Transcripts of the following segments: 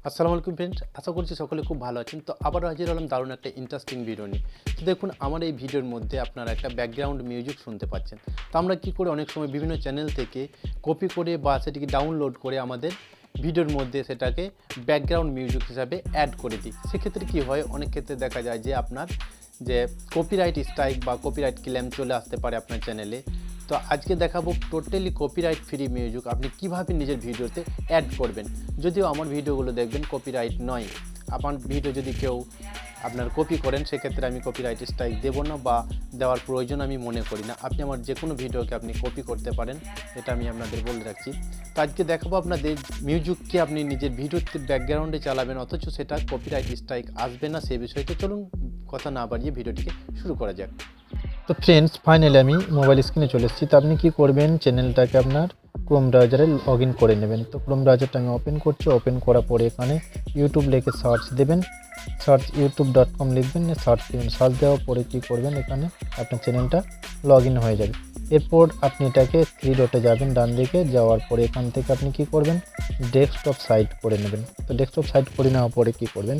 আসসালামু আলাইকুম ফ্রেন্ডস, আশা করছি সকলে খুব ভালো আছেন। তো আবারও হাজির হলাম দারুণ একটা ইন্টারেস্টিং ভিডিও নিয়ে। তো দেখুন, আমার এই ভিডিওর মধ্যে আপনারা একটা ব্যাকগ্রাউন্ড মিউজিক শুনতে পাচ্ছেন। তো আমরা কী করে অনেক সময় বিভিন্ন চ্যানেল থেকে কপি করে বা সেটিকে ডাউনলোড করে আমাদের ভিডিওর মধ্যে সেটাকে ব্যাকগ্রাউন্ড মিউজিক হিসাবে অ্যাড করে দিই। সেক্ষেত্রে কী হয়, অনেক ক্ষেত্রে দেখা যায় যে আপনার যে কপিরাইট স্ট্রাইক বা কপিরাইট ক্লেম চলে আসতে পারে আপনার চ্যানেলে। তো আজকে দেখাবো টোটালি কপিরাইট ফ্রি মিউজিক আপনি কীভাবে নিজের ভিডিওতে অ্যাড করবেন। যদিও আমার ভিডিওগুলো দেখবেন কপিরাইট নয়, আমার ভিডিও যদি কেউ আপনার কপি করেন সেক্ষেত্রে আমি কপিরাইট স্ট্রাইক দেবো না বা দেওয়ার প্রয়োজন আমি মনে করি না। আপনি আমার যে কোনো ভিডিওকে আপনি কপি করতে পারেন, এটা আমি আপনাদের বলে রাখছি। তো আজকে দেখাবো আপনাদের মিউজিককে আপনি নিজের ভিডিওতে ব্যাকগ্রাউন্ডে চালাবেন অথচ সেটা কপিরাইট স্ট্রাইক আসবে না সেই বিষয়টা। চলুন কথা না বাড়িয়ে ভিডিওটিকে শুরু করা যাক। তো ফ্রেন্ডস, ফাইনালি আমি মোবাইল স্ক্রিনে চলে এসেছি। তো আপনি কী করবেন, চ্যানেলটাকে আপনার ক্রোম ব্রাউজারে লগ ইন করে নেবেন। তো ক্রোম ব্রাউজারটা আমি ওপেন করছি। ওপেন করার পরে এখানে ইউটিউব লিখে সার্চ দেবেন, সার্চ youtube.com লিখবেন, সার্চ দেবেন। সার্চ দেওয়ার পরে কী করবেন, এখানে আপনার চ্যানেলটা লগ ইন হয়ে যাবে। এরপর আপনি এটাকে থ্রি ডটে যাবেন, ডান দিকে যাওয়ার পরে এখান থেকে আপনি কী করবেন, ডেস্কটপ সাইট করে নেবেন। তো ডেস্কটপ সাইট করে নেওয়ার পরে কী করবেন,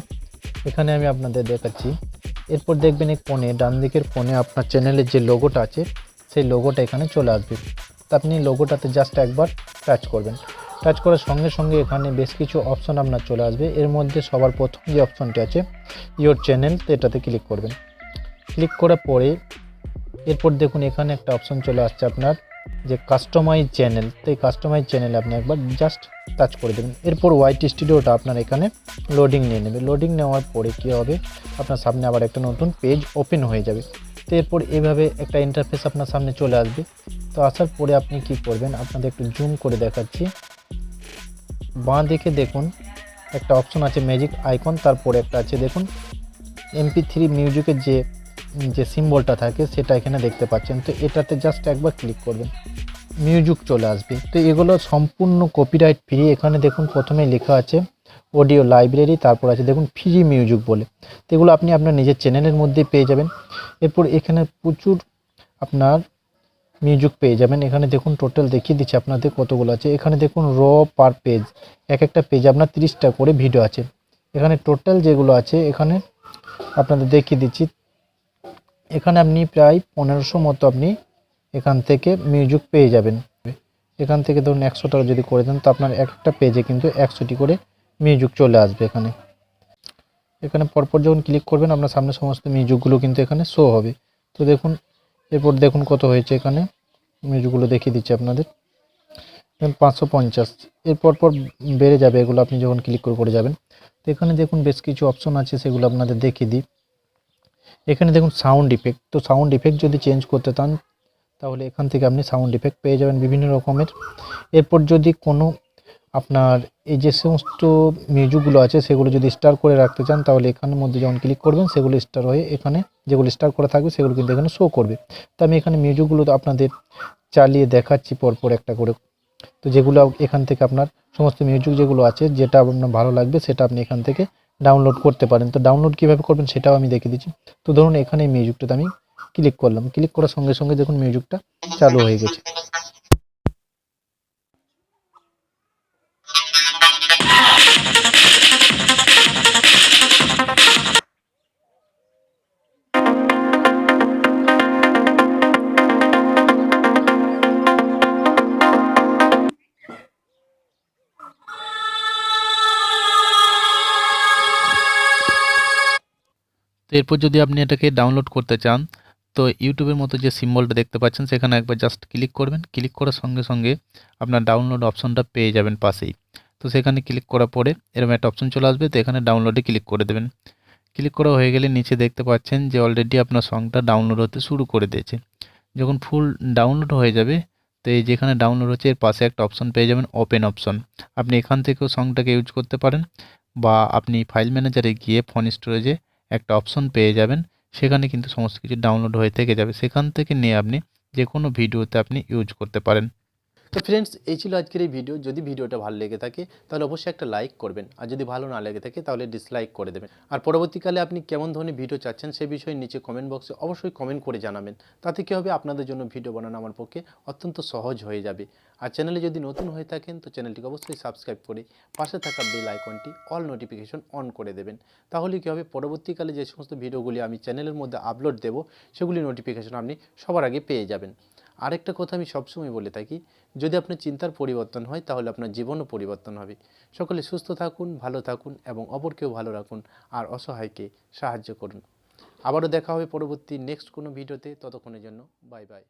এখানে আমি আপনাদের দেখাচ্ছি। এরপর দেখবেন এই কোণে, ডান দিকের কোণে আপনার চ্যানেলের যে লোগোটা আছে সেই লোগোটা এখানে চলে আসবে। তো আপনি লোগোটাতে জাস্ট একবার টাচ করবেন। টাচ করার সঙ্গে সঙ্গে এখানে বেশ কিছু অপশন আপনার চলে আসবে। এর মধ্যে সবার প্রথম যে অপশনটি আছে ইয়োর চ্যানেল, তো এটাতে ক্লিক করবেন। ক্লিক করার পরে এরপর দেখুন এখানে একটা অপশন চলে আসছে আপনার যে কাস্টমাইজ চ্যানেল। তো এই কাস্টমাইজ চ্যানেলে আপনি একবার জাস্ট টাচ করে দেবেন। এরপর ওয়াইট স্টুডিওটা আপনার এখানে লোডিং নিয়ে নেবে। লোডিং নেওয়ার পরে কী হবে, আপনার সামনে আবার একটা নতুন পেজ ওপেন হয়ে যাবে। তো এরপর এভাবে একটা ইন্টারফেস আপনার সামনে চলে আসবে। তো আসার পরে আপনি কি করবেন, আপনাদের একটু জুম করে দেখাচ্ছি। বাঁ দিকে দেখুন একটা অপশন আছে ম্যাজিক আইকন, তারপরে একটা আছে দেখুন MP3 মিউজিকের যে সিম্বলটা থাকে সেটা এখানে দেখতে পাচ্ছেন। তো এটাতে জাস্ট একবার ক্লিক করবেন, মিউজিক চলে আসবে। তো এগুলো সম্পূর্ণ কপিরাইট ফ্রি। এখানে দেখুন প্রথমে লেখা আছে অডিও লাইব্রেরি, তারপর আছে দেখুন ফ্রি মিউজিক বলে। তো এগুলো আপনি আপনার নিজের চ্যানেলের মধ্যে পেয়ে যাবেন। এরপর এখানে প্রচুর আপনার মিউজিক পেয়ে যাবেন। এখানে দেখুন টোটাল দেখিয়ে দিচ্ছি আপনাদের কতগুলো আছে। এখানে দেখুন র পার পেজ, এক একটা পেজে আপনার 30টা করে ভিডিও আছে। এখানে টোটাল যেগুলো আছে এখানে আপনাদের দেখিয়ে দিচ্ছি। এখানে আপনি প্রায় 1500 মতো আপনি এখান থেকে মিউজিক পেয়ে যাবেন। এখান থেকে ধরুন 100 টাকা যদি করে দেন, তো আপনার একটা পেজে কিন্তু 100টি করে মিউজিক চলে আসবে। এখানে পরপর যখন ক্লিক করবেন আপনার সামনে সমস্ত মিউজিকগুলো কিন্তু এখানে শো হবে। তো দেখুন এরপর দেখুন কত হয়েছে, এখানে মিউজিকগুলো দেখিয়ে দিচ্ছি আপনাদের। 550 এর পর বেড়ে যাবে এগুলো আপনি যখন ক্লিক করে যাবেন। তো এখানে দেখুন বেশ কিছু অপশন আছে, সেগুলো আপনাদের দেখিয়ে দিই। এখানে দেখুন সাউন্ড ইফেক্ট। তো সাউন্ড ইফেক্ট যদি চেঞ্জ করতে চান তাহলে এখান থেকে আপনি সাউন্ড ইফেক্ট পেয়ে যাবেন বিভিন্ন রকমের। এরপর যদি কোনো আপনার এই যে সমস্ত মিউজিকগুলো আছে সেগুলো যদি স্টার করে রাখতে চান তাহলে এখানের মধ্যে যখন ক্লিক করবেন সেগুলো স্টার হয়ে এখানে যেগুলো স্টার করা থাকবে সেগুলো কিন্তু এখানে শো করবে। তো আমি এখানে মিউজিকগুলো আপনাদের চালিয়ে দেখাচ্ছি পরপর একটা করে। তো যেগুলো এখান থেকে আপনার সমস্ত মিউজিক যেগুলো আছে যেটা আপনার ভালো লাগবে সেটা আপনি এখান থেকে ডাউনলোড করতে পারেন। তো ডাউনলোড কীভাবে করবেন সেটাও আমি দেখিয়ে দিচ্ছি। তো ধরুন এখানে এই মিউজিকটাতে আমি ক্লিক করলাম, ক্লিক করার সঙ্গে সঙ্গে দেখুন মিউজিকটা চালু হয়ে গেছে। তো এরপর যদি আপনি এটাকে ডাউনলোড করতে চান তো ইউটিউবের মতো যে সিম্বলটা দেখতে পাচ্ছেন সেখানে একবার জাস্ট ক্লিক করবেন। ক্লিক করার সঙ্গে সঙ্গে আপনার ডাউনলোড অপশনটা পেয়ে যাবেন পাশেই। তো সেখানে ক্লিক করার পরে এরকম একটা অপশন চলে আসবে, তো এখানে ডাউনলোডে ক্লিক করে দেবেন। ক্লিক করা হয়ে গেলে নিচে দেখতে পাচ্ছেন যে অলরেডি আপনার সংটা ডাউনলোড হতে শুরু করে দিয়েছে। যখন ফুল ডাউনলোড হয়ে যাবে তো এই যেখানে ডাউনলোড হচ্ছে এর পাশে একটা অপশন পেয়ে যাবেন ওপেন অপশন। আপনি এখান থেকেও সংটাকে ইউজ করতে পারেন বা আপনি ফাইল ম্যানেজারে গিয়ে ফোন স্টোরেজে একটা অপশন পেয়ে যাবেন, সেখানে কিন্তু সমস্ত কিছু ডাউনলোড হয়ে থেকে যাবে। সেখান থেকে নিয়ে আপনি যে কোনো ভিডিওতে আপনি ইউজ করতে পারেন। তো ফ্রেন্ডস, এই ছিল আজকের এই ভিডিও। যদি ভিডিওটা ভালো লেগে থাকে তাহলে অবশ্যই একটা লাইক করবেন, আর যদি ভালো না লেগে থাকে তাহলে ডিসলাইক করে দেবেন। আর পরবর্তীকালে আপনি কেমন ধরনের ভিডিও চাচ্ছেন সেই বিষয়ে নিচে কমেন্ট বক্সে অবশ্যই কমেন্ট করে জানাবেন। তাতে কী হবে, আপনাদের জন্য ভিডিও বানানো আমার পক্ষে অত্যন্ত সহজ হয়ে যাবে। আর চ্যানেলে যদি নতুন হয়ে থাকেন তো চ্যানেলটিকে অবশ্যই সাবস্ক্রাইব করে পাশে থাকা বেল আইকনটি অল নোটিফিকেশন অন করে দেবেন। তাহলে কী হবে, পরবর্তীকালে যে সমস্ত ভিডিওগুলি আমি চ্যানেলের মধ্যে আপলোড দেব সেগুলি নোটিফিকেশন আপনি সবার আগে পেয়ে যাবেন। আরেকটা কথা আমি সবসময় বলে থাকি, যদি আপনার চিন্তার পরিবর্তন হয় তাহলে আপনার জীবনও পরিবর্তন হবে। সকলে সুস্থ থাকুন, ভালো থাকুন এবং অপরকেও ভালো রাখুন আর অসহায়কে সাহায্য করুন। আবারও দেখা হবে পরবর্তী নেক্সট কোনো ভিডিওতে। ততক্ষণের জন্য বাই বাই।